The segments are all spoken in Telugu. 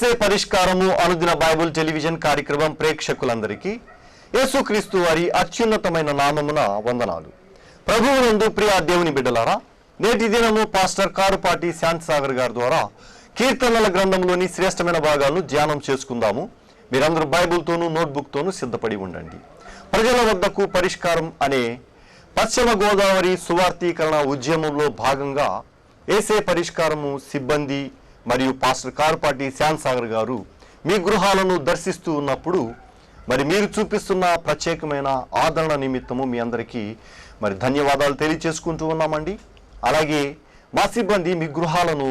యేసే పరిష్కారము అనుదిన బైబిల్ టెలివిజన్ కార్యక్రమం ప్రేక్షకులందరికీ యేసుక్రీస్తు వారి అత్యున్నతమైన నామమున వందనాలు. ప్రభువునందు ప్రియ దేవుని బిడ్డలారా, నేటి దినము పాస్టర్ కారుపాటి శాంతసాగర్ గారి ద్వారా కీర్తనల గ్రంథంలోని శ్రేష్టమైన భాగాలను ధ్యానం చేసుకుందాము. మీరందరూ బైబిల్తోనూ నోట్బుక్తోనూ సిద్ధపడి ఉండండి. ప్రజల వద్దకు పరిష్కారం అనే పశ్చిమ గోదావరి సువార్తీకరణ ఉద్యమంలో భాగంగా యేసే పరిష్కారము సిబ్బంది మరియు పాస్టర్ కారుపాటి శాంతసాగర్ గారు మీ గృహాలను దర్శిస్తూ ఉన్నప్పుడు మీరు చూపిస్తున్న ప్రత్యేకమైన ఆదరణ నిమిత్తము మీ అందరికీ ధన్యవాదాలు తెలియచేసుకుంటూ ఉన్నామండి. అలాగే మా సిబ్బంది మీ గృహాలను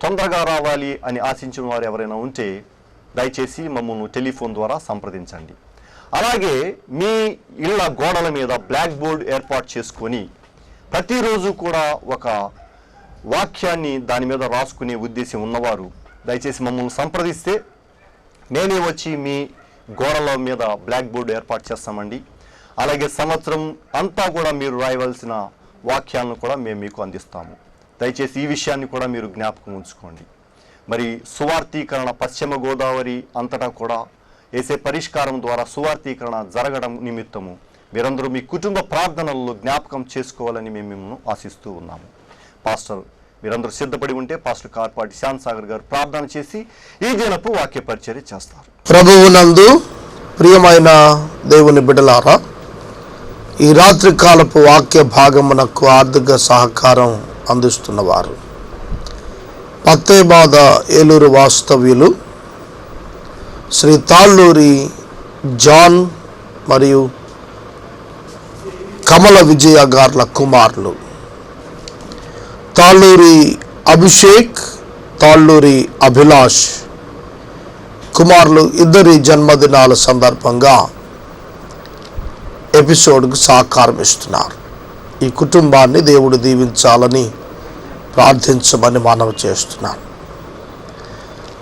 తొందరగా రావాలి అని ఆశించిన వారు ఎవరైనా ఉంటే దయచేసి మమ్మల్ని టెలిఫోన్ ద్వారా సంప్రదించండి. అలాగే మీ ఇళ్ల గోడల మీద బ్లాక్ బోర్డ్ ఏర్పాటు చేసుకొని ప్రతిరోజు కూడా ఒక వాక్యాన్ని దాని మీద రాసుకునే ఉద్దేశం ఉన్నవారు దయచేసి మమ్మల్ని సంప్రదిస్తే నేనే వచ్చి మీ గోడల మీద బ్లాక్ బోర్డు ఏర్పాటు చేస్తామండి. అలాగే సంవత్సరం అంతా కూడా మీరు రాయవలసిన వాక్యాలను కూడా మేము మీకు అందిస్తాము. దయచేసి ఈ విషయాన్ని కూడా మీరు జ్ఞాపకం ఉంచుకోండి. సువార్తీకరణ పశ్చిమ గోదావరి అంతటా కూడా యేసే పరిష్కారం ద్వారా సువార్తీకరణ జరగడం నిమిత్తము మీరందరూ మీ కుటుంబ ప్రార్థనల్లో జ్ఞాపకం చేసుకోవాలని మేము మిమ్మల్ని ఆశిస్తూ ఉన్నాము. పాస్టర్ మీరందరూ సిద్ధపడి ఉంటే పాస్టర్ కారుపాటి శాంతసాగర్ గారు ప్రార్థన చేసి ఈ దినపు వాక్య పరిచర్య చేస్తారు. ప్రభువునందు ప్రియమైన దేవుని బిడ్డలారా, ఈ రాత్రి కాలపు వాక్య భాగమునకు ఆర్థిక సహకారం అందిస్తున్నవారు పత్తేబాద ఏలూరు వాస్తవ్యులు శ్రీ తాళ్ళూరి జాన్ మరియు కమల విజయ గార్ల కుమారులు తాళ్ళూరి అభిషేక్, తాళ్ళూరి అభిలాష్ కుమారులు ఇద్దరి జన్మదినాల సందర్భంగా ఎపిసోడ్కు సహకారం ఇస్తున్నారు. ఈ కుటుంబాన్ని దేవుడు దీవించాలని ప్రార్థించమని మనవి చేస్తున్నాను.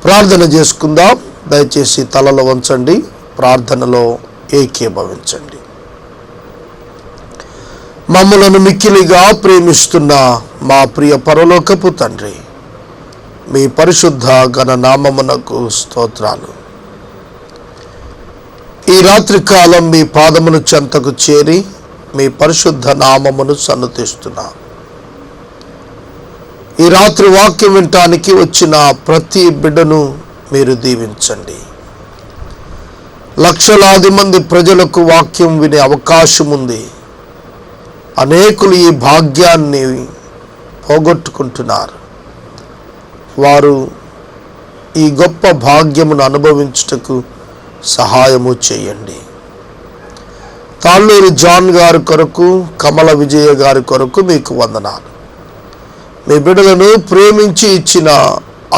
ప్రార్థన చేసుకుందాం. దయచేసి తలలో వంచండి, ప్రార్థనలో ఏకీభవించండి. మమ్మలను మిక్కిలిగా ప్రేమిస్తున్న మా ప్రియ పరలోకపు తండ్రి, మీ పరిశుద్ధ ఘన నామమునకు స్తోత్రాలు. ఈ రాత్రి కాలం మీ పాదమును చెంతకు చేరి మీ పరిశుద్ధ నామమును సన్నుతిస్తున్నా. ఈ రాత్రి వాక్యం వినటానికి వచ్చిన ప్రతి బిడ్డను మీరు దీవించండి. లక్షలాది మంది ప్రజలకు వాక్యం వినే అవకాశం ఉంది. అనేకులు ఈ భాగ్యాన్ని పోగొట్టుకుంటున్నారు. వారు ఈ గొప్ప భాగ్యమును అనుభవించుటకు సహాయము చేయండి. తాళ్ళూరి జాన్ గారి కొరకు, కమల విజయ గారి కొరకు మీకు వందనాలు. మీ బిడ్డలను ప్రేమించి ఇచ్చిన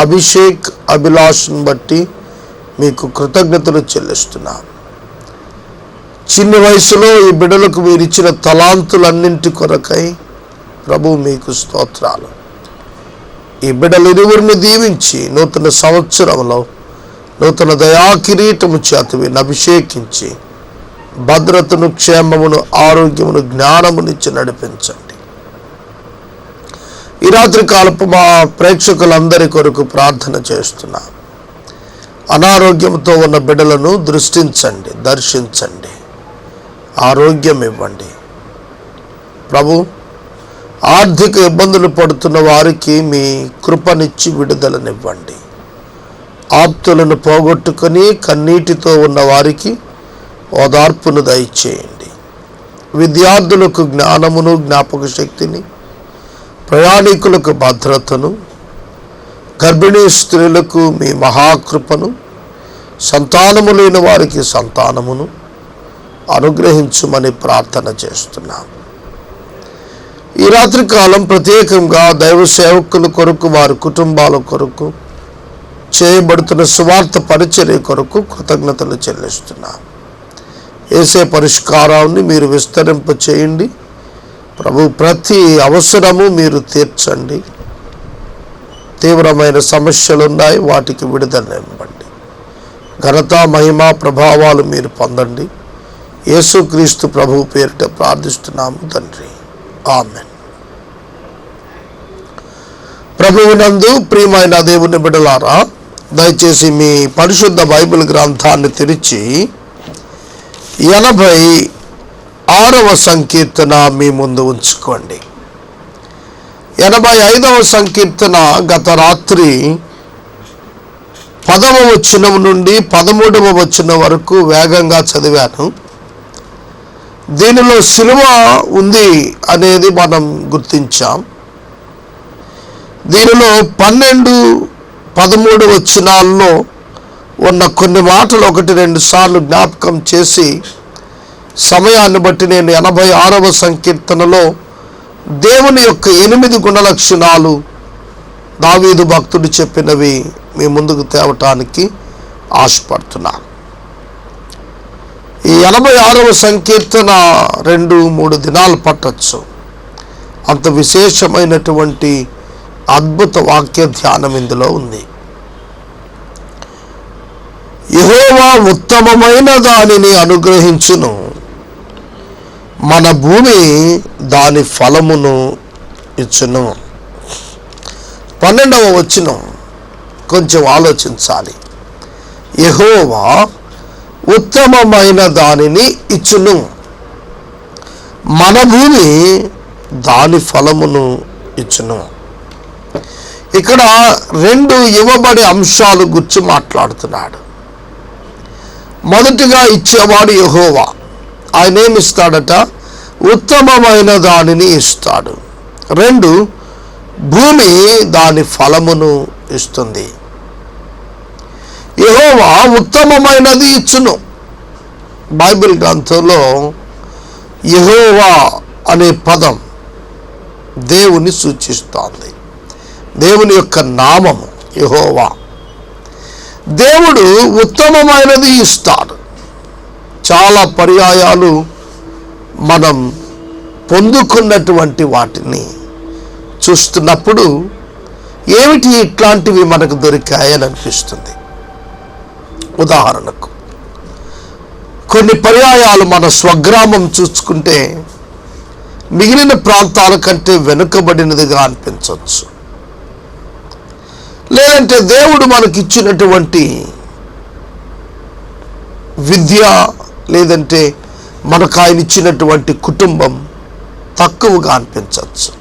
అభిషేక్, అభిలాష్ను బట్టి మీకు కృతజ్ఞతలు చెల్లిస్తున్నాను. చిన్న వయసులో ఈ బిడ్డలకు మీరు ఇచ్చిన తలాంతులన్నింటి కొరకై ప్రభు మీకు స్తోత్రాలు. ఈ బిడ్డలు ఇరువురిని దీవించి నూతన సంవత్సరంలో నూతన దయా కిరీటము చేత వీరిని అభిషేకించి భద్రతను, క్షేమమును, ఆరోగ్యమును, జ్ఞానమునిచ్చి నడిపించండి. ఈ రాత్రి కాలపు మా ప్రేక్షకులందరి కొరకు ప్రార్థన చేస్తున్నా. అనారోగ్యంతో ఉన్న బిడ్డలను దృష్టించండి, దర్శించండి, ఆరోగ్యం ఇవ్వండి. ప్రభు, ఆర్థిక ఇబ్బందులు పడుతున్న వారికి మీ కృపనిచ్చి విడుదలనివ్వండి. ఆప్తులను పోగొట్టుకొని కన్నీటితో ఉన్న వారికి ఓదార్పును దయచేయండి. విద్యార్థులకు జ్ఞానమును, జ్ఞాపక శక్తిని, ప్రయాణికులకు భద్రతను, గర్భిణీ స్త్రీలకు మీ మహాకృపను, సంతానము లేని వారికి సంతానమును అనుగ్రహించుమని ప్రార్థన చేస్తున్నాం. ఈ రాత్రి కాలం ప్రత్యేకంగా దైవ సేవకుల కొరకు, వారి కుటుంబాల కొరకు చేయబడుతున్న సువార్త పరిచర్య కొరకు కృతజ్ఞతలు చెల్లిస్తున్నాం. యేసే పరిష్కారాన్ని మీరు విస్తరింప చేయండి. ప్రభు, ప్రతి అవసరము మీరు తీర్చండి. తీవ్రమైన సమస్యలు ఉన్నాయి, వాటికి విడుదలనివ్వండి. ఘనత, మహిమ, ప్రభావాలు మీరు పొందండి. యేసుక్రీస్తు ప్రభు పేరిట ప్రార్థిస్తున్నాము తండ్రి, ఆమెన్. ప్రభువునందు ప్రియమైన దేవుని బిడ్డలారా, దయచేసి మీ పరిశుద్ధ బైబిల్ గ్రంథాన్ని తెరిచి 86వ సంకీర్తన మీ ముందు ఉంచుకోండి. 85వ సంకీర్తన గత రాత్రి 10వ వచనం నుండి 13వ వచనం వరకు వేగంగా చదివాను. దీనిలో సిలువ ఉంది అనేది మనం గుర్తించాం. దీనిలో 12, 13 వచనాల్లో ఉన్న కొన్ని మాటలు 1-2 సార్లు జ్ఞాపకం చేసి సమయాన్ని బట్టి నేను 86వ సంకీర్తనలో దేవుని యొక్క 8 గుణలక్షణాలు దావీదు భక్తుడు చెప్పినవి మీ ముందుకు తేవటానికి ఆశపడుతున్నాను. ఈ 86వ సంకీర్తన 2-3 దినాలు పట్టచ్చు. అంత విశేషమైనటువంటి అద్భుత వాక్య ధ్యానం ఇందులో ఉంది. యెహోవా ఉత్తమమైన దానిని అనుగ్రహించును, మన భూమి దాని ఫలమును ఇచ్చును. 12వ వచనం కొంచెం ఆలోచించాలి. యెహోవా ఉత్తమమైన దానిని ఇచ్చును, మన భూమి దాని ఫలమును ఇచ్చును. ఇక్కడ 2 ఇవ్వబడే అంశాలు గురించి మాట్లాడుతున్నాడు. మొదటిగా ఇచ్చేవాడు యెహోవా. ఆయన ఏమిస్తాడట? ఉత్తమమైన దానిని ఇస్తాడు. 2, భూమి దాని ఫలమును ఇస్తుంది. యెహోవా ఉత్తమమైనది ఇచ్చును. బైబిల్ గ్రంథంలో యెహోవా అనే పదం దేవుని సూచిస్తోంది. దేవుని యొక్క నామము యెహోవా. దేవుడు ఉత్తమమైనది ఇస్తాడు. చాలా పర్యాయాలు మనం పొందుకున్నటువంటి వాటిని చూస్తున్నప్పుడు ఏమిటి ఇట్లాంటివి మనకు దొరికాయని అనిపిస్తుంది. ఉదాహరణకు కొన్ని పర్యాయాలు మన స్వగ్రామం చూసుకుంటే మిగిలిన ప్రాంతాల కంటే వెనుకబడినదిగా అనిపించవచ్చు. లేదంటే దేవుడు మనకిచ్చినటువంటి విద్య, లేదంటే మనకు ఆయన ఇచ్చినటువంటి కుటుంబం తక్కువగా అనిపించవచ్చు.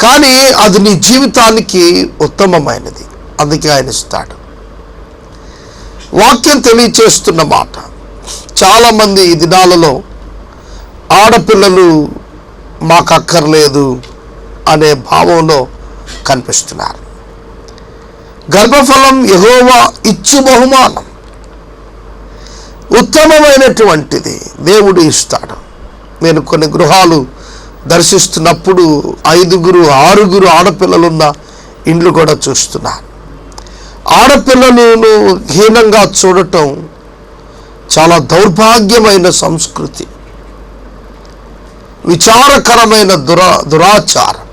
కానీ అది నీ జీవితానికి ఉత్తమమైనది, అందుకే ఆయన ఇస్తాడు. వాక్యం తెలియచేస్తున్న మాట, చాలామంది ఈ దినాలలో ఆడపిల్లలు మాకు అక్కర్లేదు అనే భావంలో కనిపిస్తున్నారు. గర్భఫలం యెహోవా ఇచ్చు బహుమానం, ఉత్తమమైనటువంటిది దేవుడు ఇస్తాడు. నేను కొన్ని గృహాలు దర్శిస్తున్నప్పుడు 5, 6 ఆడపిల్లలున్న ఇండ్లు కూడా చూస్తున్నాను. ఆడపిల్లలను హీనంగా చూడటం చాలా దౌర్భాగ్యమైన సంస్కృతి, విచారకరమైన దురాచారం.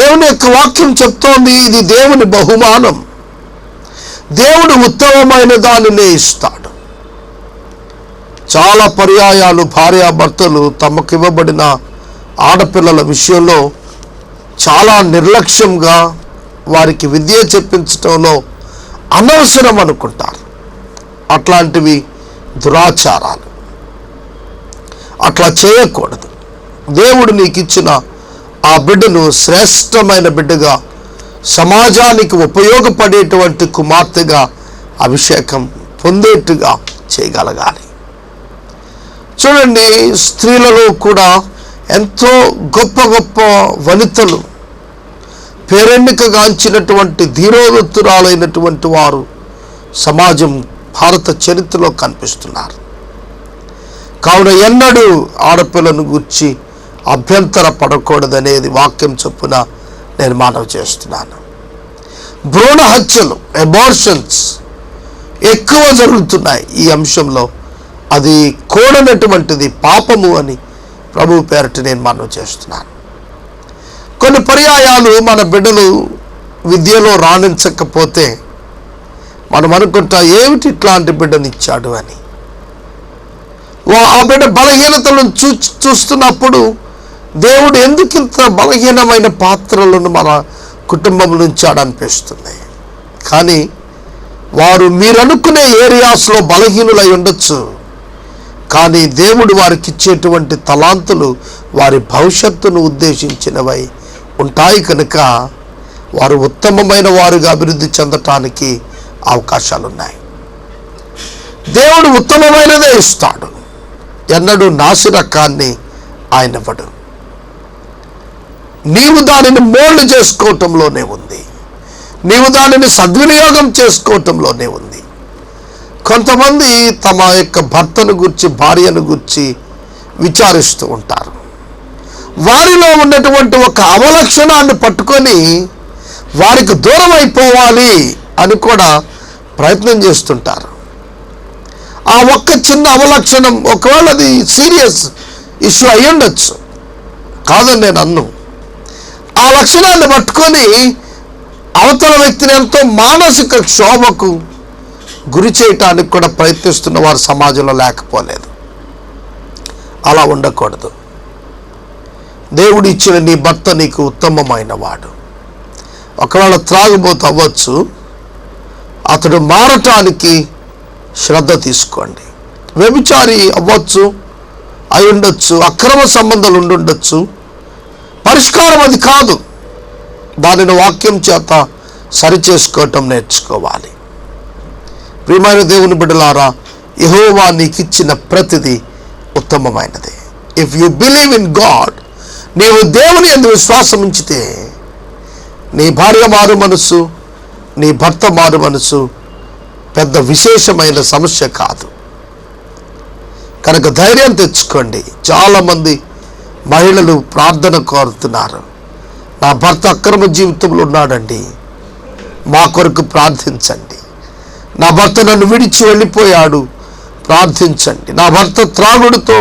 దేవుని యొక్క వాక్యం చెప్తోంది, ఇది దేవుని బహుమానం. దేవుడు ఉత్తమమైన దానినే ఇస్తాడు. చాలా పర్యాయాలు భార్యాభర్తలు తమకు ఇవ్వబడిన ఆడపిల్లల విషయంలో చాలా నిర్లక్ష్యంగా వారికి విద్య చెప్పించడంలో అనవసరం అనుకుంటారు. అట్లాంటివి దురాచారాలు. అట్లా చేయకూడదు. దేవుడు నీకు ఇచ్చిన ఆ బిడ్డను శ్రేష్టమైన బిడ్డగా, సమాజానికి ఉపయోగపడేటువంటి కుమార్తెగా అభిషేకం పొందేట్టుగా చేయగలగాలి. చూడండి, స్త్రీలలో కూడా ఎంతో గొప్ప గొప్ప వనితలు, పేరెన్నికగాంచినటువంటి ధీరోదత్తురాలైనటువంటి వారు సమాజం భారత చరిత్రలో కనిపిస్తున్నారు. కావున ఎన్నడూ ఆడపిల్లను గూర్చి అభ్యంతర పడకూడదనేది వాక్యం చొప్పున నేను మనవి చేస్తున్నాను. భ్రూణ హత్యలు, అబార్షన్స్ ఎక్కువ జరుగుతున్నాయి. ఈ అంశంలో అది కూడనటువంటిది, పాపము అని ప్రభువు పేరట నేను మనవి చేస్తున్నాను. కొన్ని పర్యాయాలు మన బిడ్డలు విద్యలో రాణించకపోతే మనం అనుకుంటా, ఏమిటి ఇట్లాంటి బిడ్డనిచ్చాడు అని. ఆ బిడ్డ బలహీనతలను చూస్తున్నప్పుడు దేవుడు ఎందుకు ఇంత బలహీనమైన పాత్రలను మన కుటుంబం నుంచి అనిపిస్తుంది. కానీ వారు మీరనుకునే ఏరియాస్లో బలహీనులై ఉండొచ్చు. కానీ దేవుడు వారికి ఇచ్చేటువంటి తలాంతులు వారి భవిష్యత్తును ఉద్దేశించినవై ఉంటాయి కనుక వారు ఉత్తమమైన వారుగా అభివృద్ధి చెందటానికి అవకాశాలున్నాయి. దేవుడు ఉత్తమమైనదే ఇస్తాడు. ఎన్నడూ నాసిరకాన్ని ఆయన ఇవ్వడు. నీవు దానిని మోల్డ్ చేసుకోవటంలోనే ఉంది. నీవు దానిని సద్వినియోగం చేసుకోవటంలోనే ఉంది. కొంతమంది తమ యొక్క భర్తను గురించి, భార్యను గురించి విచారిస్తూ ఉంటారు. వారిలో ఉన్నటువంటి ఒక అవలక్షణాన్ని పట్టుకొని వారికి దూరం అయిపోవాలి అని కూడా ప్రయత్నం చేస్తుంటారు. ఆ ఒక్క చిన్న అవలక్షణం, ఒకవేళ అది సీరియస్ ఇష్యూ అయి ఉండొచ్చు, కాదని నేను అన్ను. ఆ లక్షణాన్ని పట్టుకొని అవతల వ్యక్తిని ఎంతో మానసిక క్షోభకు గురి చేయటానికి కూడా ప్రయత్నిస్తున్న వారు సమాజంలో లేకపోలేదు. అలా ఉండకూడదు. దేవుడు ఇచ్చిన నీ భర్త నీకు ఉత్తమమైన వాడు. ఒకవేళ త్రాగుబోతు అవ్వచ్చు, అతడు మారటానికి శ్రద్ధ తీసుకోండి. వ్యభిచారి అవ్వచ్చు, అయి ఉండొచ్చు, అక్రమ సంబంధాలు ఉండుండొచ్చు. పరిష్కారం అది కాదు. దానిని వాక్యం చేత సరిచేసుకోవటం నేర్చుకోవాలి. ప్రియమైన దేవుని బిడ్డలారా, యెహోవా నీకు ఇచ్చిన ప్రతిదీ ఉత్తమమైనది. If you believe in God, నీవు దేవుని యందు విశ్వాసం ఉంచితే నీ భార్య మారు మనసు, నీ భర్త మారు మనసు పెద్ద విశేషమైన సమస్య కాదు. కనుక ధైర్యం తెచ్చుకోండి. చాలామంది మహిళలు ప్రార్థన కోరుతున్నారు. నా భర్త అక్రమ జీవితంలో ఉన్నాడండి, మా కొరకు ప్రార్థించండి. నా భర్త నన్ను విడిచి వెళ్ళిపోయాడు, ప్రార్థించండి. నా భర్త త్రాగుడుతో,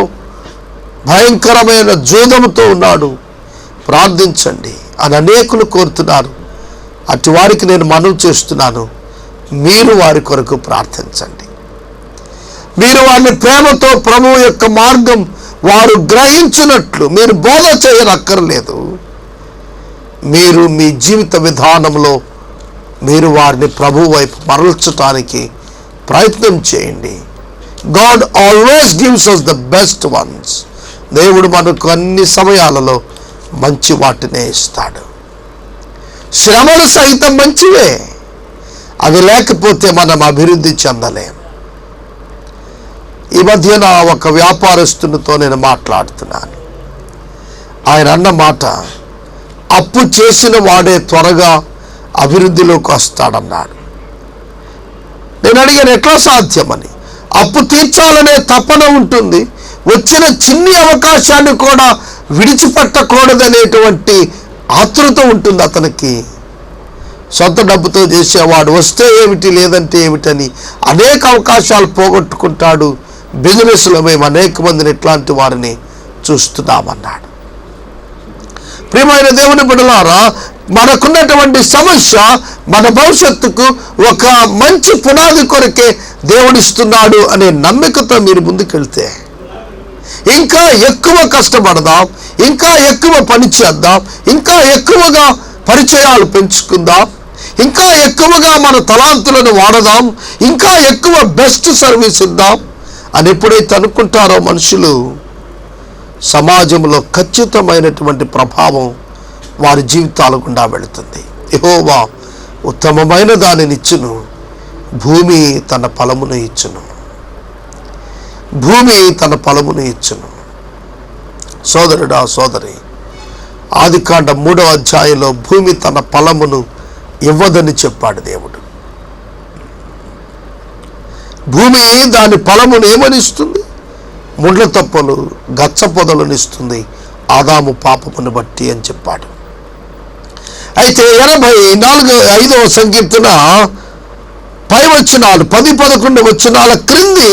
భయంకరమైన జూదముతో ఉన్నాడు, ప్రార్థించండి అని అనేకులు కోరుతున్నారు. అటు వారికి నేను మనవి చేస్తున్నాను, మీరు వారి కొరకు ప్రార్థించండి. మీరు వారిని ప్రేమతో ప్రభువు యొక్క మార్గం వారు గ్రహించినట్లు మీరు బోధ చేయనక్కర్లేదు. మీరు మీ జీవిత విధానంలో మీరు వారిని ప్రభువు వైపు మరల్చడానికి ప్రయత్నం చేయండి. God always gives us the best once. దేవుడు మనకు అన్ని సమయాలలో మంచి వాటినే ఇస్తాడు. శ్రమలు సహితం మంచివే. అవి లేకపోతే మనం అభివృద్ధి చెందలేం. ఈ మధ్యన ఒక వ్యాపారస్తునితో నేను మాట్లాడుతున్నాను. ఆయన అన్న మాట, అప్పు చేసిన వాడే త్వరగా అభివృద్ధిలోకి వస్తాడన్నాడు. నేను అడిగాను, ఎట్లా సాధ్యమని. అప్పు తీర్చాలనే తపన ఉంటుంది, వచ్చిన చిన్ని అవకాశాన్ని కూడా విడిచిపెట్టకూడదనేటువంటి ఆతృత ఉంటుంది అతనికి. సొంత డబ్బుతో చేసేవాడు వస్తే ఏమిటి, లేదంటే ఏమిటని అనేక అవకాశాలు పోగొట్టుకుంటాడు. బిజినెస్లో మేము అనేక మందిని ఇట్లాంటి వారిని చూస్తున్నామన్నాడు. ప్రియమైన దేవుని బిడ్డలారా, మనకున్నటువంటి సమస్య మన భవిష్యత్తుకు ఒక మంచి పునాది కొరకే దేవుడిస్తున్నాడు అనే నమ్మికతో మీరు ముందుకెళ్తే ఇంకా ఎక్కువ కష్టపడదాం, ఇంకా ఎక్కువ పని చేద్దాం, ఇంకా ఎక్కువగా పరిచయాలు పెంచుకుందాం, ఇంకా ఎక్కువగా మన తలాంతులను వాడదాం, ఇంకా ఎక్కువ బెస్ట్ సర్వీస్ ఇద్దాం అని ఎప్పుడైతే అనుకుంటారో మనుషులు, సమాజంలో ఖచ్చితమైనటువంటి ప్రభావం వారి జీవితాల గుండా వెళుతుంది. యెహోవా ఉత్తమమైన దానిని ఇచ్చును, భూమి తన ఫలమును ఇచ్చును. భూమి తన ఫలమును ఇచ్చును. సోదరుడా, సోదరి, ఆదికాండ 3వ అధ్యాయంలో భూమి తన ఫలమును ఇవ్వదని చెప్పాడు దేవుడు. భూమి దాని ఫలమును ఏమని ఇస్తుంది? ముండ్ల తప్పలు, గచ్చ పొదలను ఇస్తుంది, ఆదాము పాపమును బట్టి అని చెప్పాడు. అయితే 85వ సంకీర్తన పై వచనాలు 10-11 వచనాల క్రింది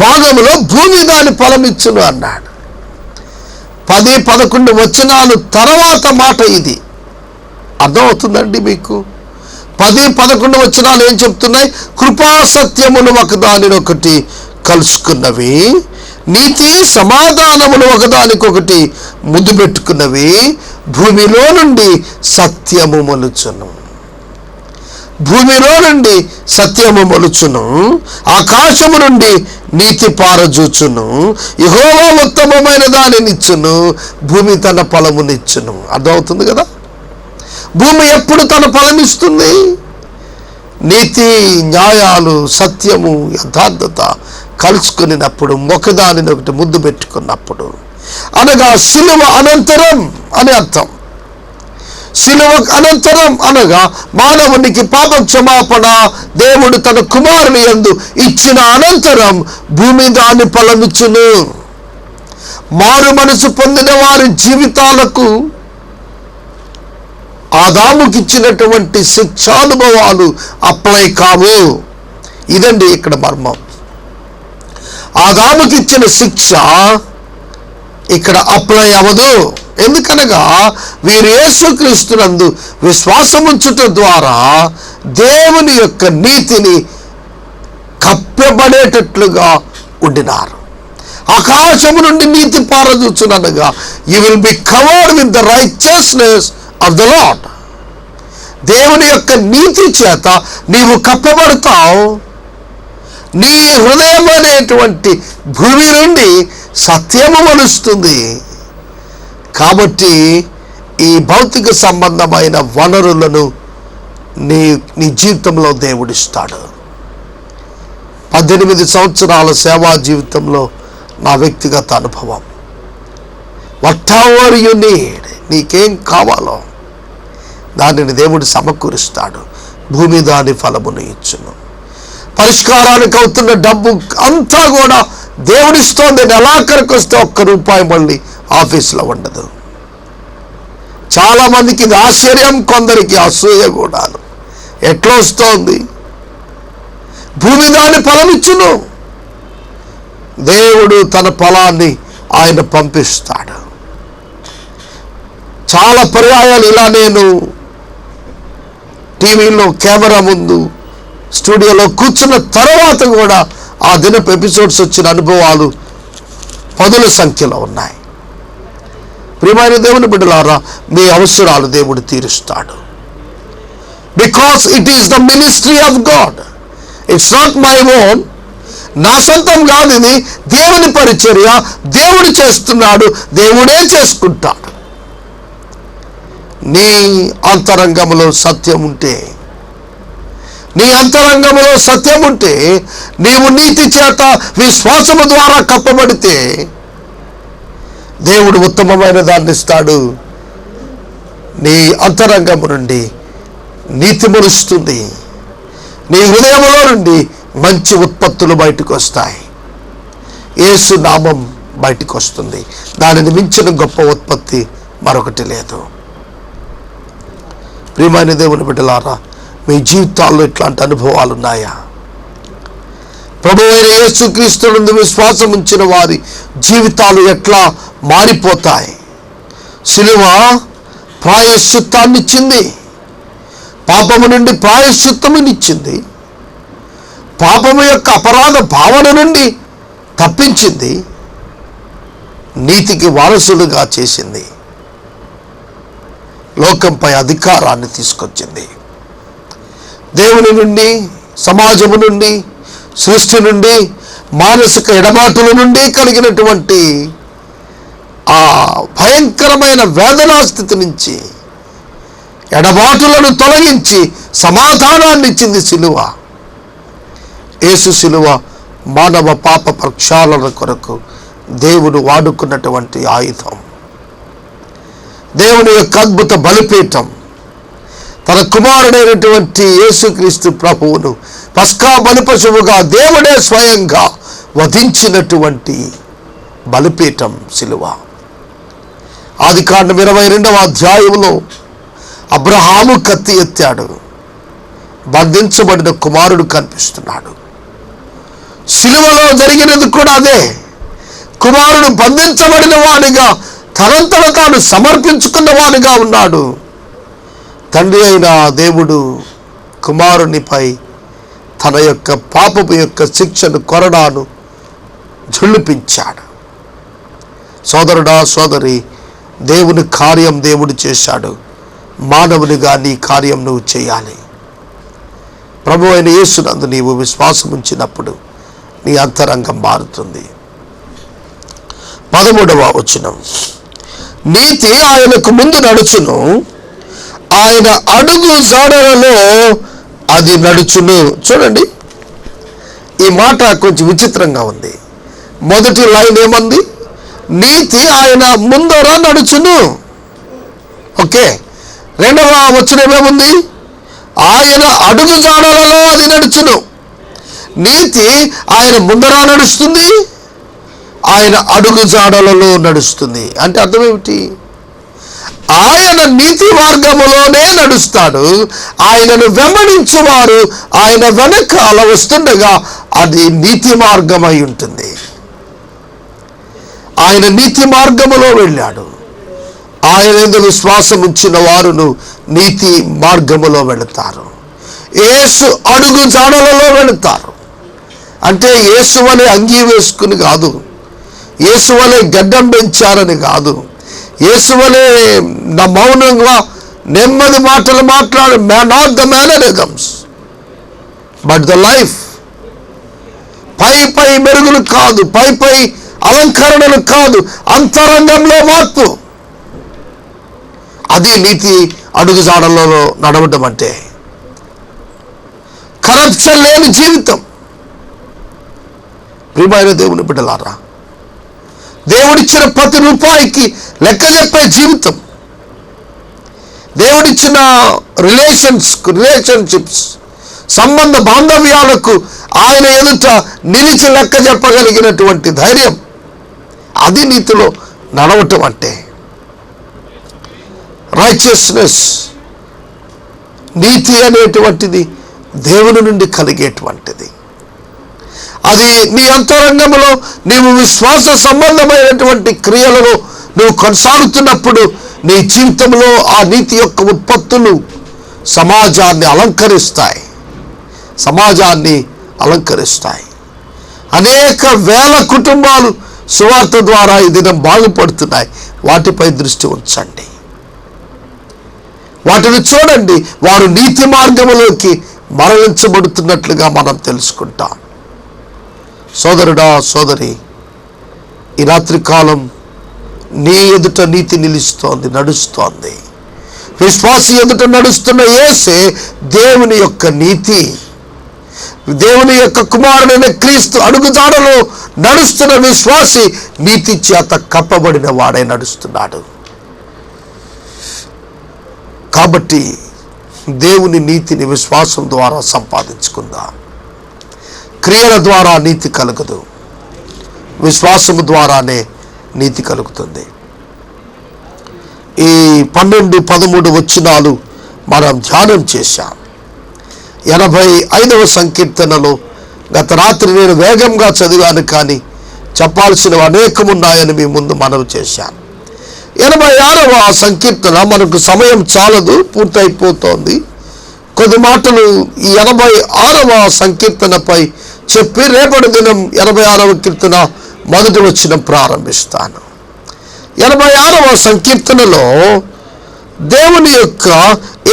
భాగంలో భూమి దాని ఫలమిచ్చును అన్నాడు. 10-11 వచనాలు తర్వాత మాట ఇది. అర్థమవుతుందండి మీకు? 10-11 వచనాలు ఏం చెప్తున్నాయి? కృపా సత్యములు ఒకదానినొకటి కలుసుకున్నవి, నీతి సమాధానములు ఒకదానికొకటి ముద్దు పెట్టుకున్నవి, భూమిలో నుండి సత్యము మొలుచును. భూమిలో నుండి సత్యము మొలుచును, ఆకాశము నుండి నీతి పారజూచును. యెహోవా ఉత్తమమైన దానినిచ్చును, భూమి తన ఫలమునిచ్చును. అర్థమవుతుంది కదా? భూమి ఎప్పుడు తన ఫలమిస్తుంది? నీతి, న్యాయాలు, సత్యము, యథార్థత కలుసుకున్నప్పుడు, ఒకదానిని ఒకటి ముద్దు పెట్టుకున్నప్పుడు, అనగా శిలువ అనంతరం అని అర్థం. శిలువ అనంతరం అనగా మానవునికి పాప క్షమాపణ దేవుడు తన కుమారుని యందు ఇచ్చిన అనంతరం భూమి దాని ఫలమిచ్చును. మారు మనసు పొందిన వారి జీవితాలకు ఆదాముకి ఇచ్చినటువంటి శిక్షానుభవాలు అప్లై కావు. ఇదండి ఇక్కడ మర్మం. ఆదాముకి ఇచ్చిన శిక్ష ఇక్కడ అప్లై అవ్వదు. ఎందుకనగా వీరు యేసుక్రీస్తునందు విశ్వాసముంచుట ద్వారా దేవుని యొక్క నీతిని కప్పబడేటట్లుగా ఉండినారు. ఆకాశము నుండి నీతి పారదూచునగా you will be covered with the righteousness of the Lord. దేవుని యొక్క నీతి చేత నీవు కప్పబడతావు. నీ హృదయం అనేటువంటి భూమి నుండి సత్యము మొలుస్తుంది. కాబట్టి ఈ భౌతిక సంబంధమైన వనరులను నీ జీవితంలో దేవుడిస్తాడు. 18 సంవత్సరాల సేవా జీవితంలో నా వ్యక్తిగత అనుభవం, వాట్ ఎవర్ యు నీడ్, నీకేం కావాలో దానిని దేవుడు సమకూరుస్తాడు. భూమి దాని ఫలమును ఇచ్చును. పరిష్కారానికి అవుతున్న డబ్బు అంతా కూడా దేవుడిస్తోంది. నెలాఖరికి వస్తే ₹1 మళ్ళీ ఆఫీసులో ఉండదు. చాలామందికి ఇది ఆశ్చర్యం, కొందరికి అసూయ కూడాను. ఎట్లా వస్తోంది? భూమి దాని ఫలమిచ్చును. దేవుడు తన ఫలాన్ని ఆయన పంపిస్తాడు. చాలా పర్యాయాలు ఇలా నేను టీవీలో కెమెరా ముందు స్టూడియోలో కూర్చున్న తర్వాత కూడా ఆ దినపు ఎపిసోడ్స్ వచ్చిన అనుభవాలు 10ల సంఖ్యలో ఉన్నాయి. ప్రియమైన దేవుని బిడ్డలారా, మీ అవసరాలు దేవుడు తీరుస్తాడు. Because it is the ministry of God, it's not my own. నా సొంతం కాదు ఇది, దేవుని పరిచర్య. దేవుడు చేస్తున్నాడు, దేవుడే చేసుకుంటాడు. నీ అంతరంగంలో సత్యం ఉంటే, నీ అంతరంగంలో సత్యం ఉంటే, నీవు నీతి చేత విశ్వాసము ద్వారా కప్పబడితే దేవుడు ఉత్తమమైన దాన్ని ఇస్తాడు. నీ అంతరంగము నుండి నీతి మొలుస్తుంది. నీ హృదయంలో నుండి మంచి ఉత్పత్తులు బయటకు వస్తాయి. యేసు నామం బయటకు వస్తుంది. దానిని మించిన గొప్ప ఉత్పత్తి మరొకటి లేదు. ప్రియమైన దేవుని బిడ్డలారా, మీ జీవితాల్లో ఇట్లాంటి అనుభవాలు ఉన్నాయా? ప్రభువైన యేసుక్రీస్తు నందు విశ్వాసం ఉంచిన వారి జీవితాలు ఎట్లా మారిపోతాయి? శిలువ ప్రాయశ్చిత్తాన్నిచ్చింది. పాపము నుండి ప్రాయశ్చిత్తమునిచ్చింది. పాపము యొక్క అపరాధ భావన నుండి తప్పించింది. నీతికి వారసులుగా చేసింది. లోకంపై అధికారాన్ని తీసుకొచ్చింది. దేవుని నుండి, సమాజము నుండి, సృష్టి నుండి, మానసిక ఎడబాటుల నుండి కలిగినటువంటి ఆ భయంకరమైన వేదనా స్థితి నుంచి ఎడబాటులను తొలగించి సమాధానాన్ని ఇచ్చింది శిలువ. యేసు శిలువ మానవ పాప ప్రక్షాళన కొరకు దేవుడు వాడుకున్నటువంటి ఆయుధం. దేవుని యొక్క అద్భుత బలిపీఠం. తన కుమారుడైనటువంటి యేసుక్రీస్తు ప్రభువును పస్కా బలిపశువుగా దేవుడే స్వయంగా వధించినటువంటి బలిపీఠం శిలువ. ఆదికాండం 22వ అధ్యాయంలో అబ్రహాము కత్తి ఎత్తాడు. బంధించబడిన కుమారుడు కనిపిస్తున్నాడు. శిలువలో జరిగినది కూడా అదే. కుమారుడు బంధించబడిన వాడిగా, తనంతట తాను సమర్పించుకున్న వాడిగా ఉన్నాడు. తండ్రి అయిన దేవుడు కుమారునిపై తన యొక్క పాపపు యొక్క శిక్షను, కొరడాను జుళిపించాడు. సోదరుడా, సోదరి, దేవుని కార్యం దేవుడు చేశాడు. మానవునిగా నీ కార్యం నువ్వు చేయాలి. ప్రభు అయిన యేసునందు నీవు విశ్వాసం ఉంచినప్పుడు నీ అంతరంగం మారుతుంది. 13వ వచనం, నీతి ఆయనకు ముందు నడుచును, ఆయన అడుగు జాడలలో అది నడుచును. చూడండి, ఈ మాట కొంచెం విచిత్రంగా ఉంది. మొదటి లైన్ ఏమంది? నీతి ఆయన ముందర నడుచును. ఓకే. రెండవ వచనం ఏముంది? ఆయన అడుగు జాడలలో అది నడుచును. నీతి ఆయన ముందర నడుస్తుంది, ఆయన అడుగు జాడలలో నడుస్తుంది. అంటే అర్థం ఏమిటి? ఆయన నీతి మార్గములోనే నడుస్తాడు. ఆయనను వెంబడించేవారు ఆయన వెనకాల వస్తుండగా అది నీతి మార్గమై ఉంటుంది. ఆయన నీతి మార్గములో వెళ్ళాడు. ఆయన యందు విశ్వాసం ఉంచిన వారును నీతి మార్గములో వెళతారు. యేసు అడుగు జాడలలో వెళతారు. అంటే యేసు వలె అంగీ వేసుకుని కాదు, యేసు వలె గడ్డం పెంచారని కాదు, యేసు వలె మౌనంగా నెమ్మది మాటలు మాట్లాడు, not the mannerisms but the life. పై మెరుగులు కాదు, పై అలంకరణలు కాదు, అంతరంగంలో మార్పు. అది నీతి అడుగుజాడలలో నడవడం అంటే. కరప్షన్ లేని జీవితం. ప్రియమైన దేవుని బిడ్డలారా, దేవుడిచ్చిన ప్రతి రూపాయికి లెక్క చెప్పే జీవితం. దేవుడిచ్చిన రిలేషన్షిప్స్, సంబంధ బాంధవ్యాలకు ఆయన ఎదుట నిలిచి లెక్క చెప్పగలిగినటువంటి ధైర్యం, అది నీతిలో నడవటం అంటే. రైచియస్నెస్, నీతి అనేటువంటిది దేవుని నుండి కలిగేటువంటిది. అది నీ అంతరంగంలో నీవు విశ్వాస సంబంధమైనటువంటి క్రియలలో నువ్వు కొనసాగుతున్నప్పుడు నీ జీవితంలో ఆ నీతి యొక్క ఉత్పత్తులు సమాజాన్ని అలంకరిస్తాయి. అనేక వేల కుటుంబాలు సువార్త ద్వారా ఈ దినం బాగుపడుతున్నాయి. వాటిపై దృష్టి ఉంచండి, వాటిని చూడండి. వారు నీతి మార్గములోకి మరలించబడుతున్నట్లుగా మనం తెలుసుకుంటాం. సోదరుడా, సోదరి, ఈ రాత్రి కాలం నీ ఎదుట నీతి నిలుస్తోంది, నడుస్తోంది. విశ్వాసి ఎదుట నడుస్తున్న యేసే దేవుని యొక్క నీతి. దేవుని యొక్క కుమారుడైన క్రీస్తు అడుగుజాడలో నడుస్తున్న విశ్వాసి నీతి చేత కప్పబడిన వాడై నడుస్తున్నాడు. కాబట్టి దేవుని నీతిని విశ్వాసం ద్వారా సంపాదించుకుందాం. క్రియల ద్వారా నీతి కలుగదు, విశ్వాసము ద్వారానే నీతి కలుగుతుంది. ఈ 12-13 వచనాలు మనం ధ్యానం చేశాం. 85వ సంకీర్తనలో గత రాత్రి నేను వేగంగా చదివాను, కానీ చెప్పాల్సినవి అనేకమున్నాయని మీ ముందు మనవి చేశాను. 86వ సంకీర్తన మనకు సమయం చాలదు, పూర్తయిపోతోంది. కొద్ది మాటలు ఈ 86వ సంకీర్తనపై చెప్పి రేపటి దినం 86వ కీర్తన మొదటి వచనం ప్రారంభిస్తాను. 86వ సంకీర్తనలో దేవుని యొక్క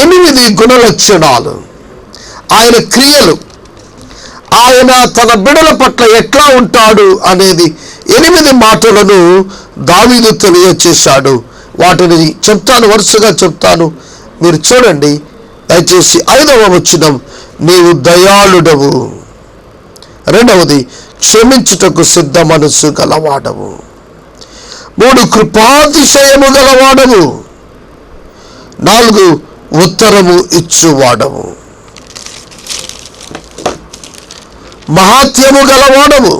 8 గుణలక్షణాలు, ఆయన క్రియలు, ఆయన తన బిడ్డల పట్ల ఎట్లా ఉంటాడు అనేది 8 మాటలను దావీదు తెలియచేశాడు. వాటిని చెప్తాను, వరుసగా చెప్తాను, మీరు చూడండి దయచేసి. 5వ వచనం, నీవు దయాళుడవు. 2వది, క్షమించుటకు సిద్ధ మనసు గలవాడవు. 3, కృపాతిశయము గలవాడవు. 4, ఉత్తరము ఇచ్చువాడవు. మహాత్యము గలవాడవు,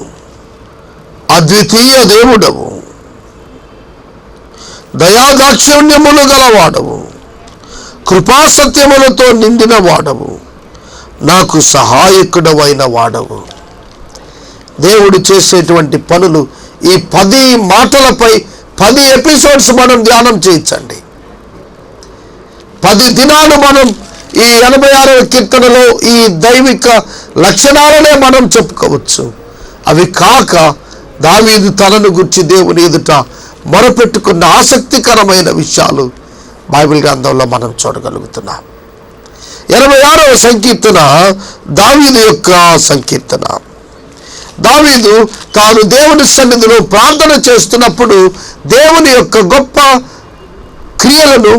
అద్వితీయ దేవుడవు. దయాదాక్షిణ్యములు గలవాడవు, కృపాసత్యములతో నిండిన వాడవు, నాకు సహాయకుడవైన వాడవు. దేవుడు చేసేటువంటి పనులు, ఈ 10 మాటలపై 10 ఎపిసోడ్స్ మనం ధ్యానం చేయించండి. 10 దినాలు మనం ఈ 86వ కీర్తనలో ఈ దైవిక లక్షణాలనే మనం చెప్పుకోవచ్చు. అవి కాక దావీదు తనను గురించి దేవుని ఎదుట మొరపెట్టుకున్న ఆసక్తికరమైన విషయాలు బైబిల్ గ్రంథంలో మనం చూడగలుగుతున్నాం. 86వ సంకీర్తన దావీదు యొక్క సంకీర్తన. దావీదు తాను దేవుని సన్నిధిలో ప్రార్థన చేస్తున్నప్పుడు దేవుని యొక్క గొప్ప క్రియలను,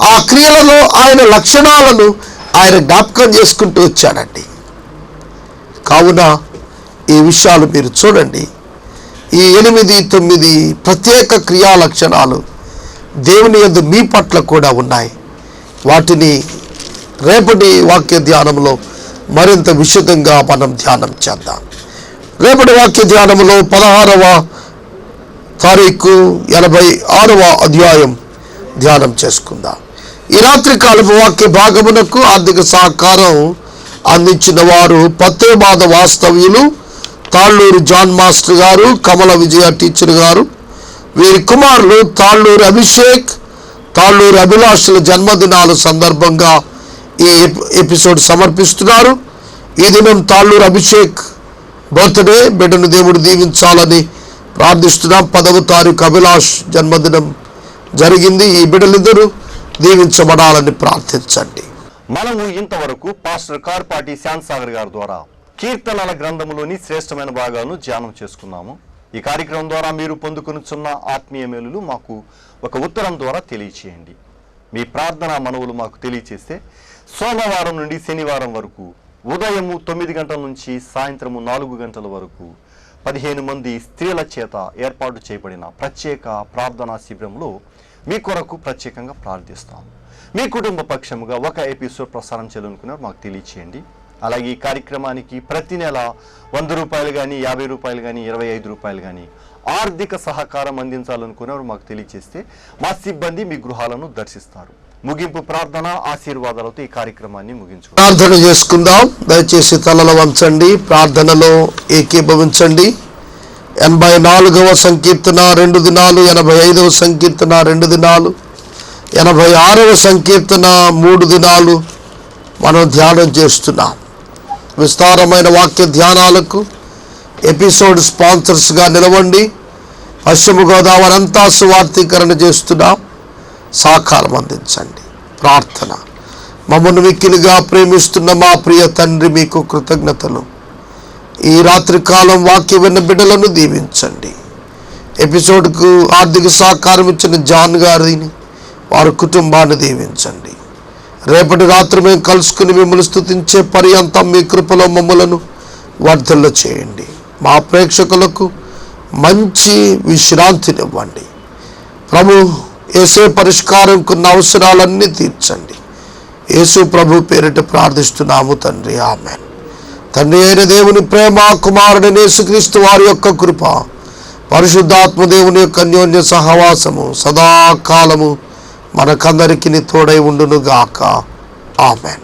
ఆ క్రియలలో ఆయన లక్షణాలను ఆయన జ్ఞాపకం చేసుకుంటూ వచ్చాడండి. కావున ఈ విషయాలు మీరు చూడండి. ఈ 8-9 ప్రత్యేక క్రియా లక్షణాలు దేవుని యందు మీ పట్ల కూడా ఉన్నాయి. వాటిని రేపటి వాక్య ధ్యానంలో మరింత విశదంగా మనం ధ్యానం చేద్దాం. రేపటి వాక్య ధ్యానంలో 16వ తారీఖు 86వ అధ్యాయం ధ్యానం చేసుకుందాం. ఈ రాత్రి కాలపు వాక్య భాగమునకు ఆర్థిక సహకారం అందించిన వారు పత్రేమాద వాస్తవ్యులు తాళ్ళూరు జాన్ మాస్టర్ గారు, కమల విజయ టీచర్ గారు, వీరి కుమారులు తాళ్ళూరు అభిషేక్, తాళ్ళూరు అభిలాషుల జన్మదినాల సందర్భంగా ఈ ఎపిసోడ్ సమర్పిస్తున్నారు. ఈ దినం తాళ్ళూరు అభిషేక్ బర్త్డే, బిడ్డను దేవుడు దీవించాలని ప్రార్థిస్తున్నాం. 10వ తారీఖు అభిలాష్ జన్మదినం జరిగింది. ఈ బిడ్డలిద్దరూ దీవించబడాలని ప్రార్థించండి. మనము ఇంతవరకు పాస్టర్ కార్పాటి శాంతసాగర్ గారి ద్వారా కీర్తనల గ్రంథములోని శ్రేష్టమైన భాగాలను ధ్యానం చేసుకున్నాము. ఈ కార్యక్రమం ద్వారా మీరు పొందుకొనుచున్న ఆత్మీయ మేలులు మాకు ఒక ఉత్తరం ద్వారా తెలియచేయండి. మీ ప్రార్థనా మనవులు మాకు తెలియచేస్తే సోమవారం నుండి శనివారం వరకు ఉదయము 9 గంటల నుంచి సాయంత్రము 4 గంటల వరకు 15 మంది స్త్రీల చేత ఏర్పాటు చేయబడిన ప్రత్యేక ప్రార్థనా శిబిరంలో మీ కొరకు ప్రత్యేకంగా ప్రార్థిస్తాము. మీ కుటుంబ పక్షముగా ఒక ఎపిసోడ్ ప్రసారం చేయాలనుకున్నారు మాకు తెలియచేయండి. అలాగే ఈ కార్యక్రమానికి ప్రతి నెల 100 రూపాయలు కానీ, 50 రూపాయలు కానీ, 25 రూపాయలు కానీ ఆర్థిక సహకారం అందించాలనుకునేవారు మాకు తెలియచేస్తే మా సిబ్బంది మీ గృహాలను దర్శిస్తారు. ముగింపు ప్రార్థన ఆశీర్వాదాలతో ఈ కార్యక్రమాన్ని ముగించుకుంటాం. ప్రార్థన చేసుకుందాం. దయచేసి తలలు వంచండి, ప్రార్థనలో ఏకీభవించండి. 84వ సంకీర్తన 2 దినాలు, 85వ సంకీర్తన 2 దినాలు, 86వ సంకీర్తన 3 దినాలు మనం ధ్యానం చేస్తున్నాం. విస్తారమైన వాక్య ధ్యానాలకు ఎపిసోడ్ స్పాన్సర్స్గా నిలవండి. పశ్చిమ గోదావరి అంతా సువార్తీకరణ చేస్తున్నాం. సహకారం అందించండి. ప్రార్థన. మమ్మల్ని మిక్కిలిగా ప్రేమిస్తున్న మా ప్రియ తండ్రి, మీకు కృతజ్ఞతలు. ఈ రాత్రి కాలం వాక్య విన్న బిడ్డలను దీవించండి. ఎపిసోడ్కు ఆర్థిక సహకారం ఇచ్చిన జాన్ గారిని, వారి కుటుంబాన్ని దీవించండి. రేపటి రాత్రి మేము కలుసుకుని మిమ్మల్ని స్తుతించే పర్యంతం మీ కృపలో మమ్మలను వర్ధిల్ల చేయండి. మా ప్రేక్షకులకు మంచి విశ్రాంతినివ్వండి. ప్రభు యేసే పరిష్కారం కొన్న అవసరాలన్నీ తీర్చండి. యేసు ప్రభు పేరిట ప్రార్థిస్తున్నాము తండ్రి, ఆమేన్. తండ్రి అయిన దేవుని ప్రేమ, కుమారుడైన యేసుక్రీస్తు వారి యొక్క కృప, పరిశుద్ధాత్మ దేవుని యొక్క అన్యోన్య సహవాసము సదాకాలము మనకందరికీ తోడై ఉండును గాక. ఆమేన్.